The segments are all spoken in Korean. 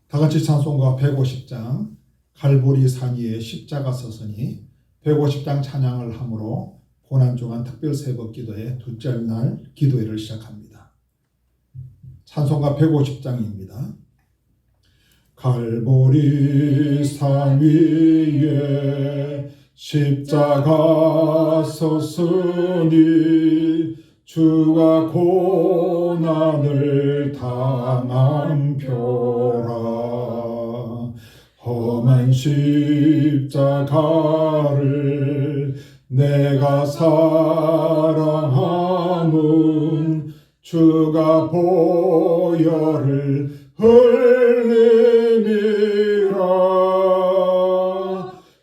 다 같이 찬송가 150장 갈보리 산 위에 십자가 서서니 150장 찬양을 함으로 고난주간 특별 새벽 기도의 둘째 날 기도회를 시작합니다. 찬송가 150장입니다. 갈보리 산 위에 십자가 섰으니 주가 고난을 당한 표라. 험한 십자가를 내가 사랑함은 주가 보혈을 흘림이라.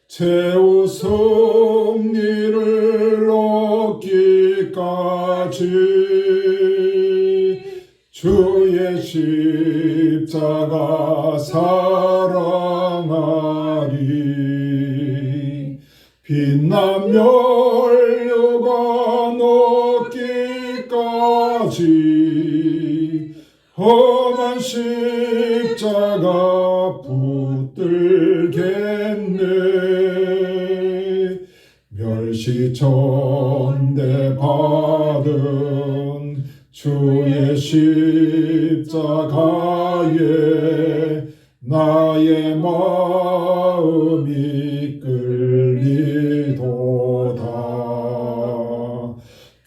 최후 승리를 얻기까지 주의 십자가 사랑하리. 빛난 멸류관 얻기까지 험한 십자가 붙들겠네. 멸시천대 받은 주의 십자가에 나의 마음이 끌리도다.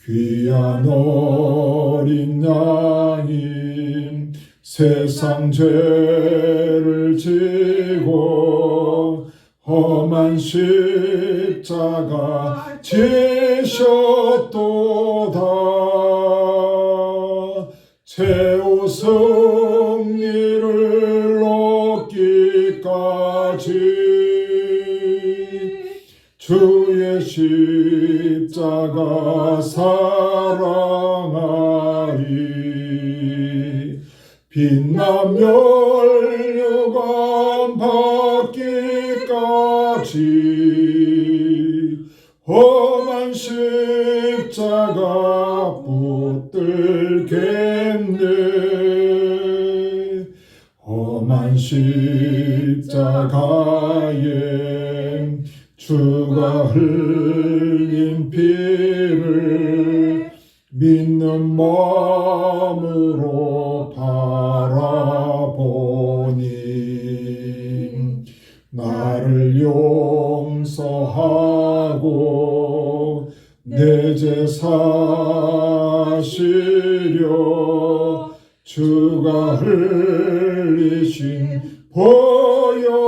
귀한 어린 양님 세상 죄를 지고 험한 십자가 지셨도다. 최후 승리를 얻기까지 주의 십자가 사랑하리. 빛난 멸류관 받기까지 험한 십자가 붙들겠네. 험한 십자가에 주가 흘린 피를 믿는 마음으로 바라보니 나를 용서하고 내 죄 사시려 주가 흘리신 보혈이라.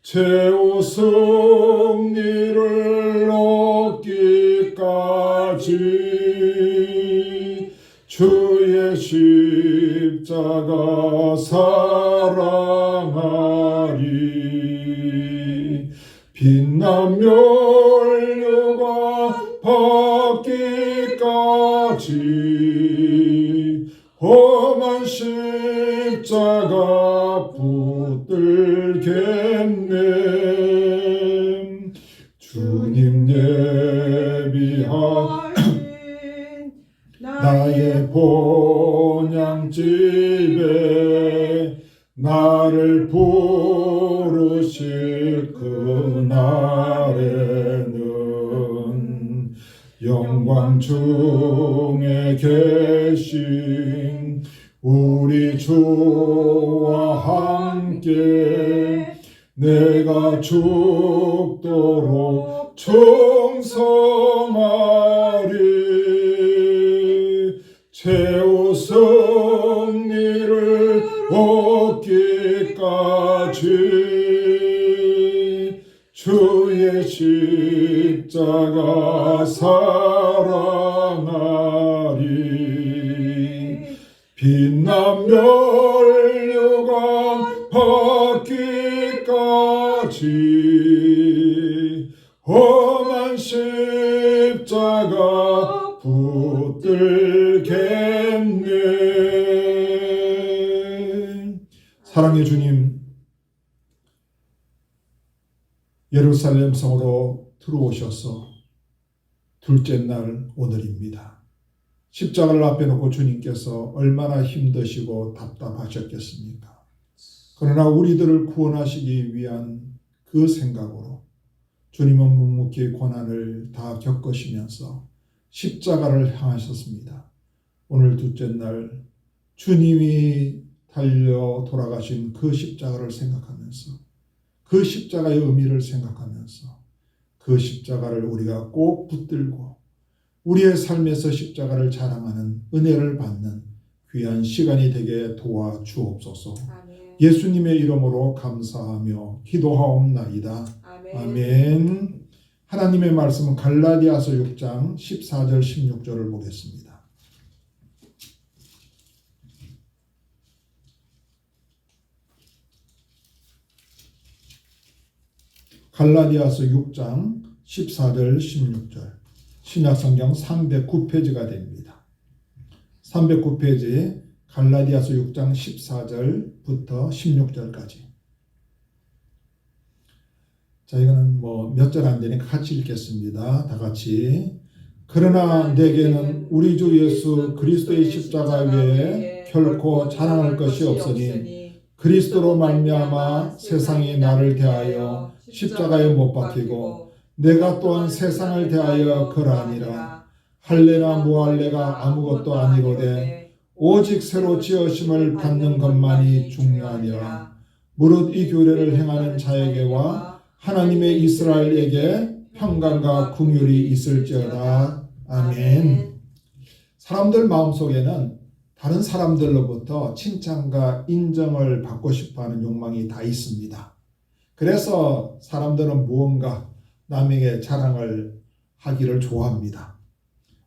최후 승리를 얻기까지 주의 십자가 사랑하리. 빛난 멸류관 받기까지 험한 십자가 붙들겠네. 주님 예비한 나의 본향집에 나를 부르실 그날에는 영광 중에 계신 우리 주와 함께 내가 죽도록 충성하리. 최후 승리를 얻기까지 주의 십자가 사랑하리. 빛난 멸류관 받기까지 험한 십자가 붙들겠네. 사랑의 주님, 예루살렘 성으로 들어오셔서 둘째 날 오늘입니다. 십자가를 앞에 놓고 주님께서 얼마나 힘드시고 답답하셨겠습니까? 그러나 우리들을 구원하시기 위한 그 생각으로 주님은 묵묵히 고난을 다 겪으시면서 십자가를 향하셨습니다. 오늘 둘째 날 주님이 달려 돌아가신 그 십자가를 생각하면서 그 십자가의 의미를 생각하면서 그 십자가를 우리가 꼭 붙들고 우리의 삶에서 십자가를 자랑하는 은혜를 받는 귀한 시간이 되게 도와주옵소서. 아멘. 예수님의 이름으로 감사하며 기도하옵나이다. 아멘. 아멘. 하나님의 말씀은 갈라디아서 6장 14절 16절을 보겠습니다. 갈라디아서 6장 14절 16절 신약성경 309페이지가 됩니다. 309페이지 갈라디아서 6장 14절부터 16절까지. 자, 이거는 몇 절 안 되니까 같이 읽겠습니다. 다 같이. 그러나 내게는 우리 주 예수 그리스도의 십자가 외에 결코 자랑할 것이 없으니 그리스도로 말미암아 세상이 나를 대하여 십자가에 못 박히고 내가 또한 세상을 대하여 그러하니라. 할례나 무할례가 아무것도 아니로되 오직 새로 지으심을 받는 것만이 중요하니라. 무릇 이 교례를 행하는 자에게와 하나님의 이스라엘에게 평강과 긍휼이 있을지어다. 아멘. 사람들 마음속에는 다른 사람들로부터 칭찬과 인정을 받고 싶어하는 욕망이 다 있습니다. 그래서 사람들은 무언가 남에게 자랑을 하기를 좋아합니다.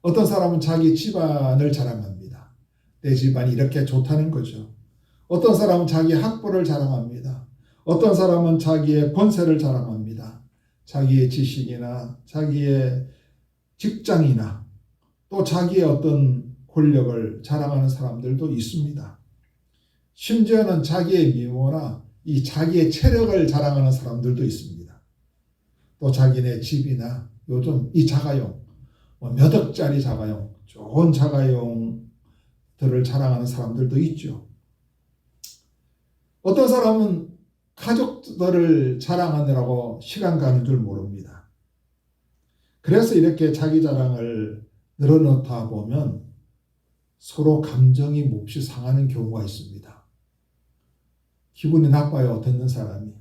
어떤 사람은 자기 집안을 자랑합니다. 내 집안이 이렇게 좋다는 거죠. 어떤 사람은 자기 학벌을 자랑합니다. 어떤 사람은 자기의 권세를 자랑합니다. 자기의 지식이나 자기의 직장이나 또 자기의 어떤 권력을 자랑하는 사람들도 있습니다. 심지어는 자기의 미모나 이 자기의 체력을 자랑하는 사람들도 있습니다. 또 자기네 집이나 요즘 이 자가용, 몇 억짜리 자가용, 좋은 자가용들을 자랑하는 사람들도 있죠. 어떤 사람은 가족들을 자랑하느라고 시간 가는 줄 모릅니다. 그래서 이렇게 자기 자랑을 늘어놓다 보면 서로 감정이 몹시 상하는 경우가 있습니다. 기분이 나빠요, 듣는 사람이.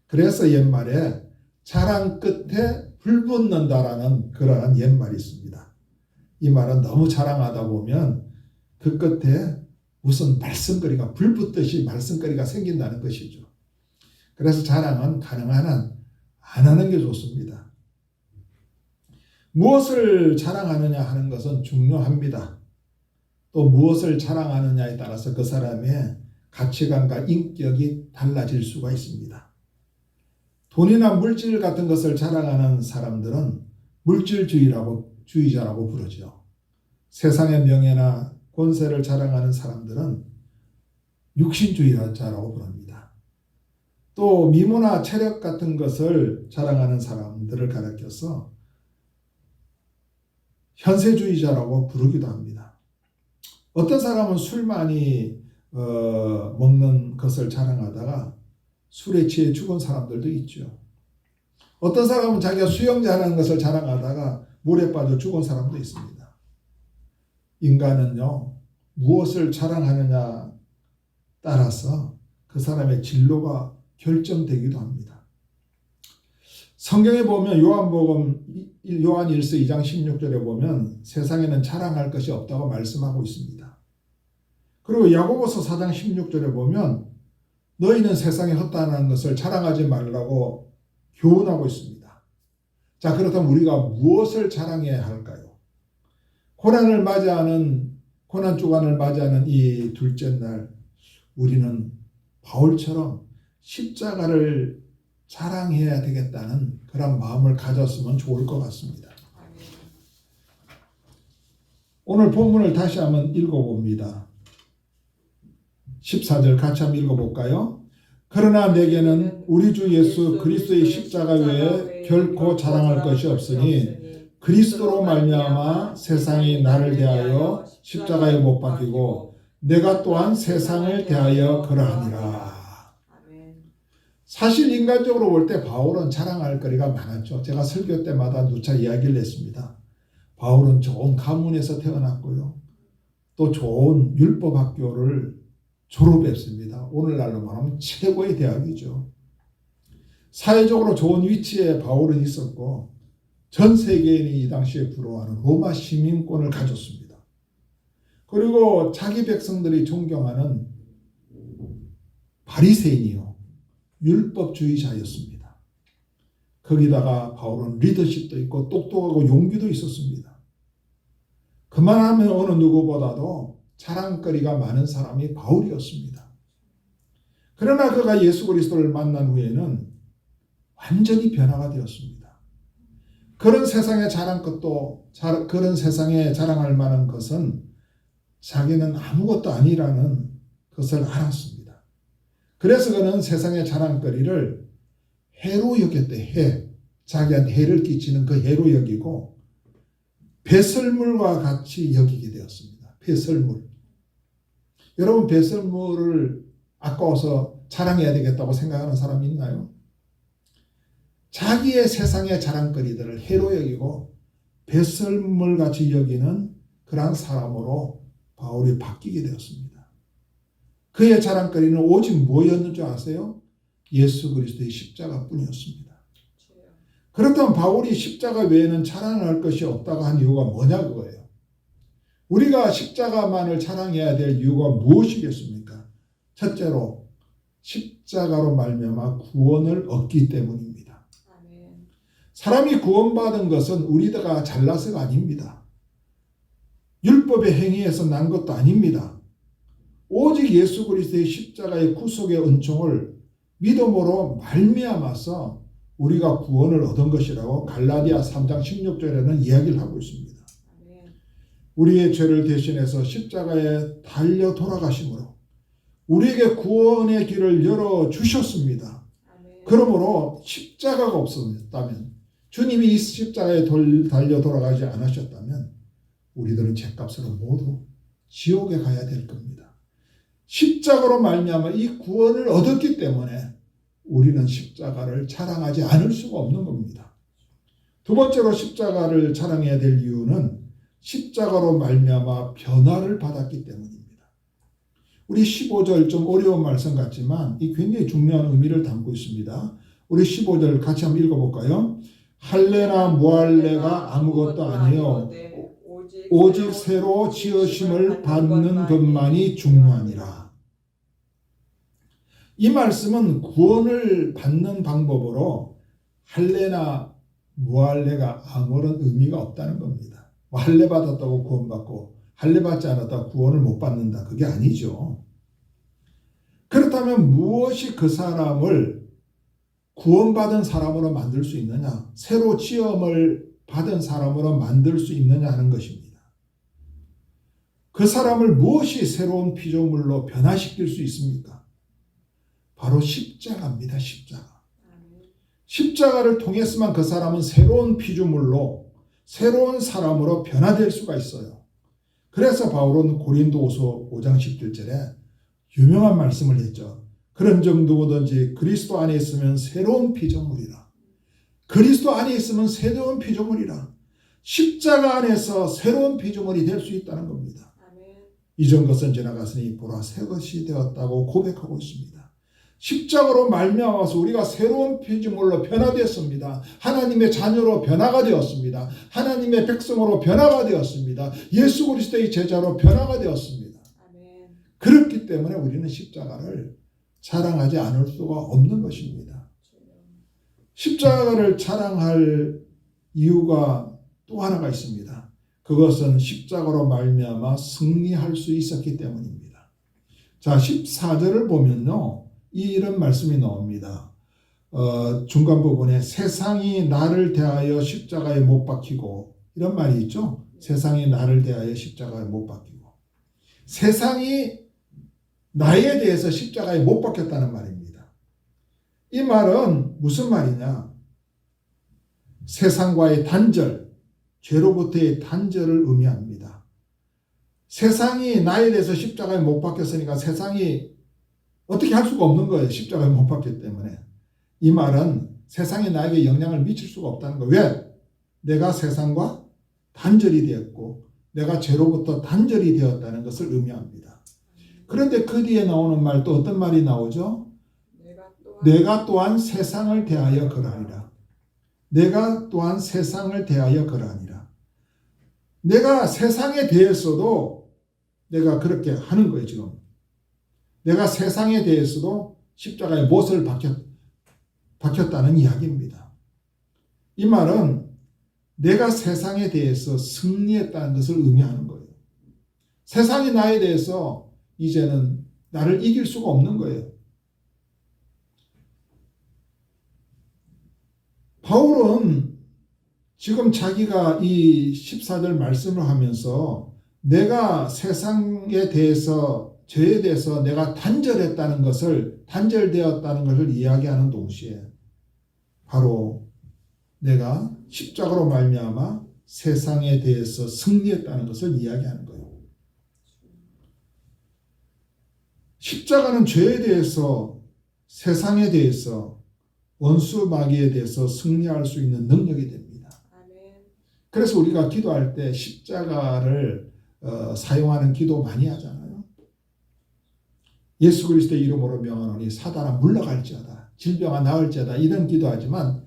그래서 옛말에 자랑 끝에 불 붙는다라는 그러한 옛말이 있습니다. 이 말은 너무 자랑하다 보면 그 끝에 무슨 말썽거리가 불 붙듯이 말썽거리가 생긴다는 것이죠. 그래서 자랑은 가능한 한 안 하는 게 좋습니다. 무엇을 자랑하느냐 하는 것은 중요합니다. 또 무엇을 자랑하느냐에 따라서 그 사람의 가치관과 인격이 달라질 수가 있습니다. 돈이나 물질 같은 것을 자랑하는 사람들은 물질주의자라고 부르죠. 세상의 명예나 권세를 자랑하는 사람들은 육신주의자라고 부릅니다. 또 미모나 체력 같은 것을 자랑하는 사람들을 가리켜서 현세주의자라고 부르기도 합니다. 어떤 사람은 술 많이 먹는 것을 자랑하다가 술에 취해 죽은 사람들도 있죠. 어떤 사람은 자기가 수영자라는 것을 자랑하다가 물에 빠져 죽은 사람도 있습니다. 인간은요, 무엇을 자랑하느냐 따라서 그 사람의 진로가 결정되기도 합니다. 성경에 보면 요한 1서 2장 16절에 보면 세상에는 자랑할 것이 없다고 말씀하고 있습니다. 그리고 야고보서 4장 16절에 보면 너희는 세상에 헛다는 것을 자랑하지 말라고 교훈하고 있습니다. 자, 그렇다면 우리가 무엇을 자랑해야 할까요? 고난 주간을 맞이하는 이 둘째 날 우리는 바울처럼 십자가를 자랑해야 되겠다는 그런 마음을 가졌으면 좋을 것 같습니다. 오늘 본문을 다시 한번 읽어봅니다. 14절 같이 한번 읽어볼까요? 그러나 내게는 우리 주 예수 그리스도의 십자가 외에 결코 자랑할 것이 없으니 그리스도로 말미암아 세상이 나를 대하여 십자가에 못 박히고 내가 또한 세상을 대하여 그러하니라. 사실 인간적으로 볼 때 바울은 자랑할 거리가 많았죠. 제가 설교 때마다 누차 이야기를 했습니다. 바울은 좋은 가문에서 태어났고요. 또 좋은 율법학교를 졸업했습니다. 오늘날로 말하면 최고의 대학이죠. 사회적으로 좋은 위치에 바울은 있었고 전 세계인이 이 당시에 부러워하는 로마 시민권을 가졌습니다. 그리고 자기 백성들이 존경하는 바리새인이요, 율법주의자였습니다. 거기다가 바울은 리더십도 있고 똑똑하고 용기도 있었습니다. 그만하면 어느 누구보다도 자랑거리가 많은 사람이 바울이었습니다. 그러나 그가 예수 그리스도를 만난 후에는 완전히 변화가 되었습니다. 그런 세상에 그런 세상에 자랑할 만한 것은 자기는 아무것도 아니라는 것을 알았습니다. 그래서 그는 세상의 자랑거리를 해로 여겼대. 자기한테 해를 끼치는 그 해로 여기고 배설물과 같이 여기게 되었습니다. 배설물. 여러분, 배설물을 아까워서 자랑해야 되겠다고 생각하는 사람이 있나요? 자기의 세상의 자랑거리들을 해로 여기고 배설물같이 여기는 그러한 사람으로 바울이 바뀌게 되었습니다. 그의 자랑거리는 오직 뭐였는 줄 아세요? 예수 그리스도의 십자가뿐이었습니다. 그렇다면 바울이 십자가 외에는 자랑할 것이 없다고 한 이유가 뭐냐 그거예요. 우리가 십자가만을 자랑해야 될 이유가 무엇이겠습니까? 첫째로 십자가로 말미암아 구원을 얻기 때문입니다. 사람이 구원받은 것은 우리가 잘나서가 아닙니다. 율법의 행위에서 난 것도 아닙니다. 오직 예수 그리스도의 십자가의 구속의 은총을 믿음으로 말미암아서 우리가 구원을 얻은 것이라고 갈라디아 3장 16절에는 이야기를 하고 있습니다. 우리의 죄를 대신해서 십자가에 달려 돌아가심으로 우리에게 구원의 길을 열어주셨습니다. 그러므로 십자가가 없었다면, 주님이 이 십자가에 달려 돌아가지 않으셨다면 우리들은 죄값으로 모두 지옥에 가야 될 겁니다. 십자가로 말미암아 이 구원을 얻었기 때문에 우리는 십자가를 자랑하지 않을 수가 없는 겁니다. 두 번째로 십자가를 자랑해야 될 이유는 십자가로 말미암아 변화를 받았기 때문입니다. 우리 15절 좀 어려운 말씀 같지만 이 굉장히 중요한 의미를 담고 있습니다. 우리 15절 같이 한번 읽어볼까요? 할례나 무할례가 아무것도 아니요 오직 새로 지으심을 받는 것만이 중요하니라. 이 말씀은 구원을 받는 방법으로 할례나 무할례가 아무런 의미가 없다는 겁니다. 할례 받았다고 구원받고 할례 받지 않았다고 구원을 못 받는다, 그게 아니죠. 그렇다면 무엇이 그 사람을 구원받은 사람으로 만들 수 있느냐, 새로 지음을 받은 사람으로 만들 수 있느냐 하는 것입니다. 그 사람을 무엇이 새로운 피조물로 변화시킬 수 있습니까? 바로 십자가입니다. 십자가. 십자가를 통해서만 그 사람은 새로운 피조물로, 새로운 사람으로 변화될 수가 있어요. 그래서 바울은 고린도후서 5장 17절에 유명한 말씀을 했죠. 그런즉 누구든지 그리스도 안에 있으면 새로운 피조물이라. 그리스도 안에 있으면 새로운 피조물이라. 십자가 안에서 새로운 피조물이 될 수 있다는 겁니다. 이전 것은 지나갔으니 보라 새 것이 되었다고 고백하고 있습니다. 십자가로 말미암아서 우리가 새로운 피조물로 변화되었습니다. 하나님의 자녀로 변화가 되었습니다. 하나님의 백성으로 변화가 되었습니다. 예수 그리스도의 제자로 변화가 되었습니다. 그렇기 때문에 우리는 십자가를 자랑하지 않을 수가 없는 것입니다. 십자가를 자랑할 이유가 또 하나가 있습니다. 그것은 십자가로 말미암아 승리할 수 있었기 때문입니다. 자, 14절을 보면요, 이런 말씀이 나옵니다. 중간 부분에 세상이 나를 대하여 십자가에 못 박히고, 이런 말이 있죠. 세상이 나를 대하여 십자가에 못 박히고, 세상이 나에 대해서 십자가에 못 박혔다는 말입니다. 이 말은 무슨 말이냐? 세상과의 단절, 죄로부터의 단절을 의미합니다. 세상이 나에 대해서 십자가에 못 박혔으니까 세상이 어떻게 할 수가 없는 거예요. 십자가에 못 박혔기 때문에. 이 말은 세상이 나에게 영향을 미칠 수가 없다는 거예요. 왜? 내가 세상과 단절이 되었고 내가 죄로부터 단절이 되었다는 것을 의미합니다. 그런데 그 뒤에 나오는 말 또 어떤 말이 나오죠? 내가 또한 세상을 대하여 그러하리라. 내가 또한 세상을 대하여 그러하니라. 내가 세상에 대해서도 내가 그렇게 하는 거예요. 지금 내가 세상에 대해서도 십자가에 못을 박혔다는 이야기입니다. 이 말은 내가 세상에 대해서 승리했다는 것을 의미하는 거예요. 세상이 나에 대해서 이제는 나를 이길 수가 없는 거예요. 바울은 지금 자기가 이 14절 말씀을 하면서 내가 세상에 대해서 죄에 대해서 내가 단절되었다는 것을 이야기하는 동시에 바로 내가 십자가로 말미암아 세상에 대해서 승리했다는 것을 이야기하는 거예요. 십자가는 죄에 대해서 세상에 대해서 원수 마귀에 대해서 승리할 수 있는 능력이 됩니다. 그래서 우리가 기도할 때 십자가를 사용하는 기도 많이 하잖아요. 예수 그리스도의 이름으로 명하노니 사단아 물러갈지어다. 질병아 나을지어다. 이런 기도하지만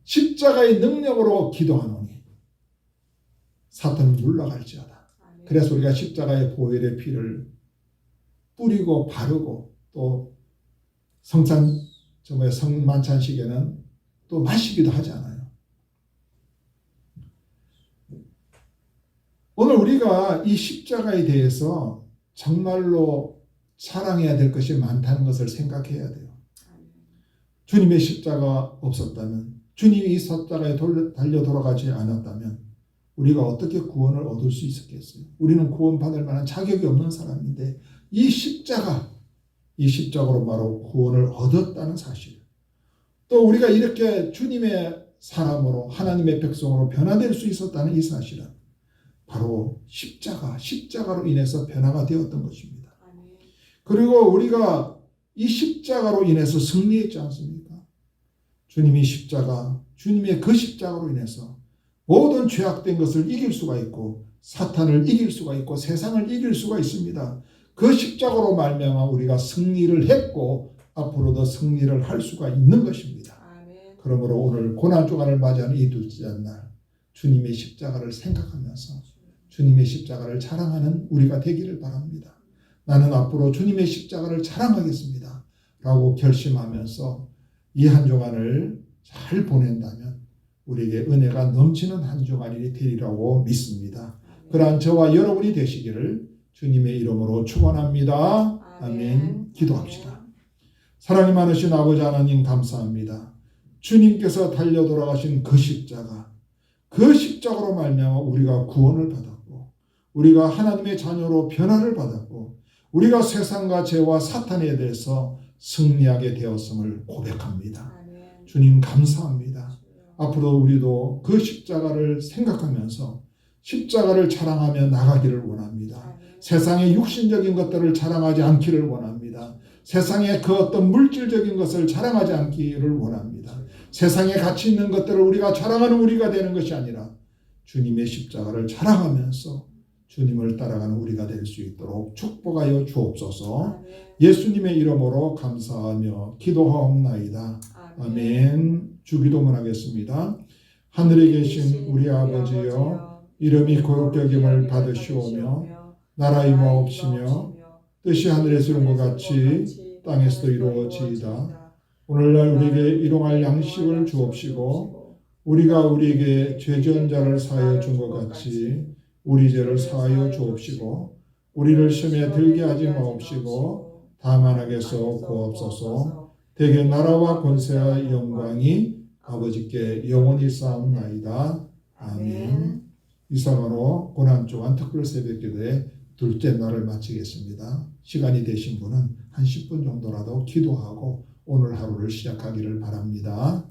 십자가의 능력으로 기도하노니 사탄은 물러갈지어다. 그래서 우리가 십자가의 보혈의 피를 뿌리고 바르고 또 성만찬식에는 또 마시기도 하잖아요. 오늘 우리가 이 십자가에 대해서 정말로 사랑해야 될 것이 많다는 것을 생각해야 돼요. 주님의 십자가 없었다면, 주님이 이 십자가에 달려 돌아가지 않았다면 우리가 어떻게 구원을 얻을 수 있었겠어요? 우리는 구원받을 만한 자격이 없는 사람인데 이 십자가로 바로 구원을 얻었다는 사실. 또 우리가 이렇게 주님의 사람으로 하나님의 백성으로 변화될 수 있었다는 이 사실은 바로 십자가로 인해서 변화가 되었던 것입니다. 그리고 우리가 이 십자가로 인해서 승리했지 않습니까? 주님의 그 십자가로 인해서 모든 죄악된 것을 이길 수가 있고 사탄을 이길 수가 있고 세상을 이길 수가 있습니다. 그 십자가로 말미암아 우리가 승리를 했고 앞으로도 승리를 할 수가 있는 것입니다. 아멘. 그러므로 오늘 고난주간을 맞이하는 이 둘째 날 주님의 십자가를 생각하면서 주님의 십자가를 자랑하는 우리가 되기를 바랍니다. 나는 앞으로 주님의 십자가를 자랑하겠습니다 라고 결심하면서 이 한 주간을 잘 보낸다면 우리에게 은혜가 넘치는 한 주간이 되리라고 믿습니다. 그러한 저와 여러분이 되시기를 주님의 이름으로 축원합니다. 아멘. 기도합시다. 사랑이 많으신 아버지 하나님 감사합니다. 주님께서 달려 돌아가신 그 십자가로 말미암아 우리가 구원을 받았고 우리가 하나님의 자녀로 변화를 받았고 우리가 세상과 죄와 사탄에 대해서 승리하게 되었음을 고백합니다. 주님 감사합니다. 앞으로 우리도 그 십자가를 생각하면서 십자가를 자랑하며 나가기를 원합니다. 세상의 육신적인 것들을 자랑하지 않기를 원합니다. 세상의 그 어떤 물질적인 것을 자랑하지 않기를 원합니다. 세상에 가치 있는 것들을 우리가 자랑하는 우리가 되는 것이 아니라 주님의 십자가를 자랑하면서 주님을 따라가는 우리가 될 수 있도록 축복하여 주옵소서. 예수님의 이름으로 감사하며 기도하옵나이다. 아멘. 주기도문 하겠습니다. 하늘에 계신 우리 아버지여 이름이 거룩히 여김을 받으시오며 나라의 마옵시며 뜻이 하늘에서 이룬 것 같이 땅에서도 이루어지이다. 오늘날 우리에게 일용할 양식을 주옵시고 우리가 우리에게 죄 지은 자를 사하여 준 것 같이 우리 죄를 사하여 주옵시고 우리를 시험에 들게 하지 마옵시고 다만 악에서 구하옵소서. 대개 나라와 권세와 영광이 아버지께 영원히 쌓옵나이다. 아멘. 이상으로 고난주간 특별 새벽기도의 둘째 날을 마치겠습니다. 시간이 되신 분은 한 10분 정도라도 기도하고 오늘 하루를 시작하기를 바랍니다.